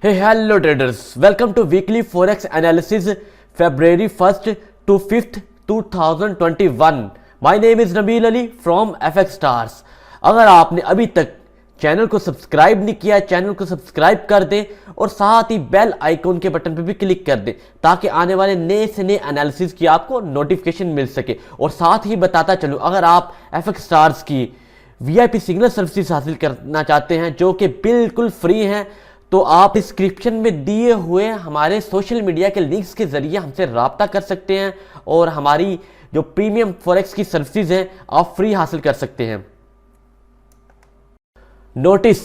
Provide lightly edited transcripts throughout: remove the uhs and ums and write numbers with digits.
Hey, hello traders. Welcome to weekly forex analysis February 1st to 5th 2021. My name is Nabil Ali from FX Stars. अगर आपने अभी तक channel को subscribe नहीं किया, channel को सब्सक्राइब कर दें और साथ ही बेल आइकॉन के बटन पर भी क्लिक कर दें ताकि आने वाले नए से नए एनालिसिस की आपको नोटिफिकेशन मिल सके। और साथ ही बताता चलूं, अगर आप FX Stars की VIP सिग्नल सर्विसेज हासिल करना चाहते हैं जो कि बिल्कुल फ्री हैं, तो आप डिस्क्रिप्शन में दिए हुए हमारे सोशल मीडिया के लिंक्स के जरिए हमसे राब्ता कर सकते हैं और हमारी जो प्रीमियम फॉरेक्स की सर्विसेज हैं आप फ्री हासिल कर सकते हैं। नोटिस,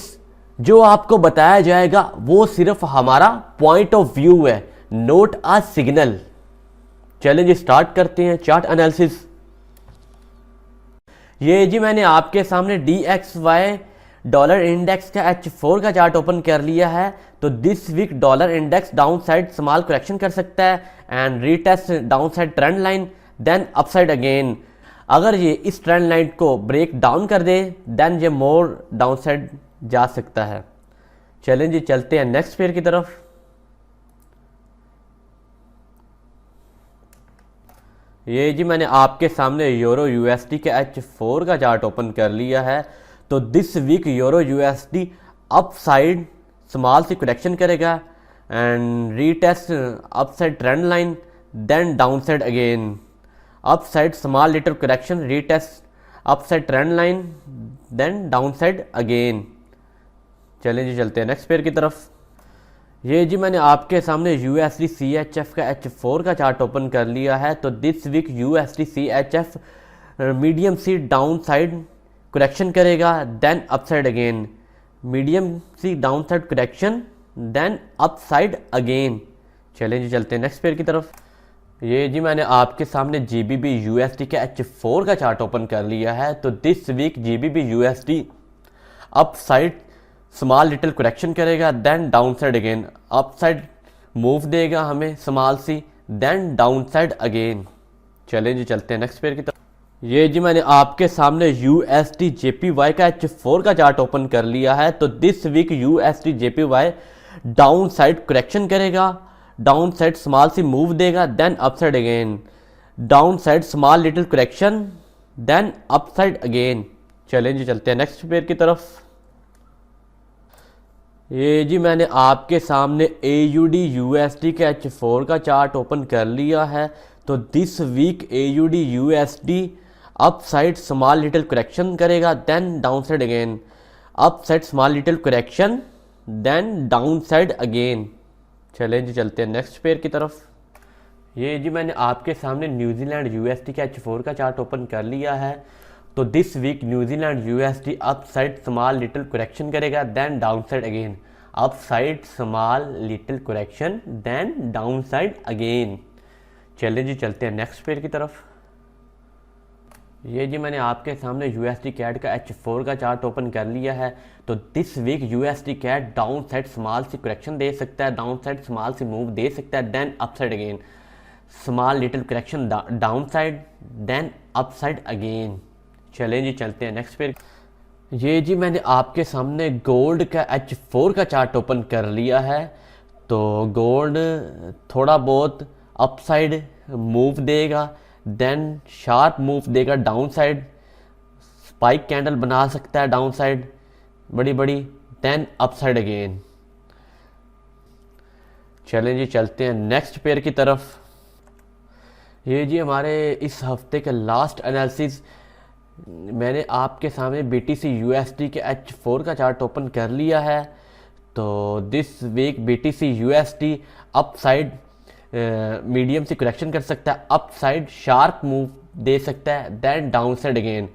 जो आपको बताया जाएगा वो सिर्फ हमारा पॉइंट ऑफ व्यू है, नोट अ सिग्नल। चलिए जी स्टार्ट करते हैं चार्ट एनालिसिस। ये जी मैंने आपके सामने DXY डॉलर इंडेक्स का H4 का चार्ट ओपन कर लिया है। तो this week dollar index downside small correction कर सकता है and retest downside trend line, then upside again. अगर ये इस ट्रेंड लाइन को ब्रेक डाउन कर दे देन ये मोर डाउन साइड जा सकता है। चलें जी चलते हैं नेक्स्ट पेयर की तरफ। ये जी मैंने आपके सामने यूरो USD के H4 का चार्ट ओपन कर लिया है। तो this week euro USD upside small C correction करेगा and retest upside trend line, then downside again. Upside small little correction, retest upside trend line, then downside again. चलें जी चलते हैं नेक्स्ट पेयर की तरफ। ये जी मैंने आपके सामने USD CHF का H4 का चार्ट ओपन कर लिया है। तो this week USD CHF medium C downside correction करेगा, then upside again. Medium C downside correction, then upside again. चलें जी चलते हैं नेक्स्ट पेयर की तरफ। ये जी मैंने आपके सामने GBP USD के H4 का चार्ट ओपन कर लिया है। तो this week GBP USD upside small little correction करेगा, then downside again. Upside move देगा हमें small C, then downside again. चलें जी चलते हैं नेक्स्ट पेयर की तरफ। ये जी मैंने आपके सामने USD JPY का H4 का चार्ट ओपन कर लिया है। तो this week USD JPY downside correction करेगा, डाउन साइड स्मॉल सी मूव देगा, then upside again. Downside small little correction, then upside again. चलें जी चलते हैं नेक्स्ट पेयर की तरफ। ये जी मैंने आपके सामने AUD USD के H4 का चार्ट ओपन कर लिया है। तो this week AUD USD upside small little correction करेगा, then downside again. Upside small little correction, then downside again. चलें जी चलते हैं नेक्स्ट पेयर की तरफ। ये जी मैंने आपके सामने न्यूजीलैंड USD के H4 का चार्ट ओपन कर लिया है। तो this week New Zealand USD upside small little correction करेगा, then downside again. Upside small little correction, then downside again. चलें जी चलते हैं नेक्स्ट पेयर की तरफ। ये जी मैंने आपके सामने USD CAD का H4 का चार्ट ओपन कर लिया है। तो this week USD CAD downside small C correction दे सकता है, डाउन साइड स्मॉल सी मूव दे सकता है, then upside again. Small little correction downside, then upside again. चलें जी चलते हैं नेक्स्ट पेयर। ये जी मैंने आपके सामने गोल्ड का H4 का चार्ट ओपन कर लिया है। तो गोल्ड थोड़ा बहुत अपसाइड मूव देगा, देन शार्प मूव देगा डाउन साइड, स्पाइक कैंडल बना सकता है डाउन साइड बड़ी बड़ी, देन अपसाइड अगेन। चलें जी चलते हैं नेक्स्ट पेयर की तरफ। ये जी हमारे इस हफ्ते के लास्ट एनालिसिस, मैंने आपके सामने BTC USD के H4 का चार्ट ओपन कर लिया है। तो this week BTC USD upside medium से करेक्शन कर सकता है, अपसाइड शार्प मूव दे सकता है, देन डाउनसाइड अगेन।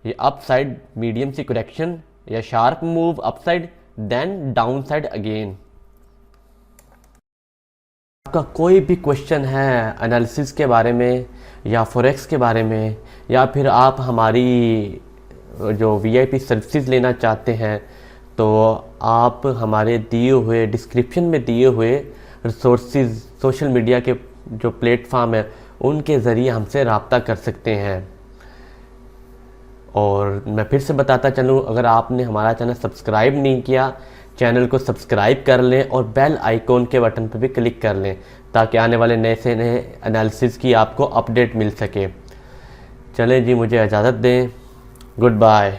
ये अपसाइड मीडियम से करेक्शन या sharp move upside, then downside again. आपका कोई भी क्वेश्चन है एनालिसिस के बारे में या फॉरेक्स के बारे में, या फिर आप हमारी जो VIP सर्विसेज लेना चाहते हैं, तो आप हमारे दिए हुए डिस्क्रिप्शन में दिए हुए रिसोर्सेज सोशल मीडिया के जो प्लेटफॉर्म है उनके ज़रिए हमसे रब्ता कर सकते हैं। और मैं फिर से बताता चलूँ, अगर आपने हमारा चैनल सब्सक्राइब नहीं किया, चैनल को सब्सक्राइब कर लें और बेल आइकॉन के बटन पर भी क्लिक कर लें ताकि आने वाले नए से नए एनालिसिस की आपको अपडेट मिल सके। चलें जी, मुझे इजाज़त दें। Good bye.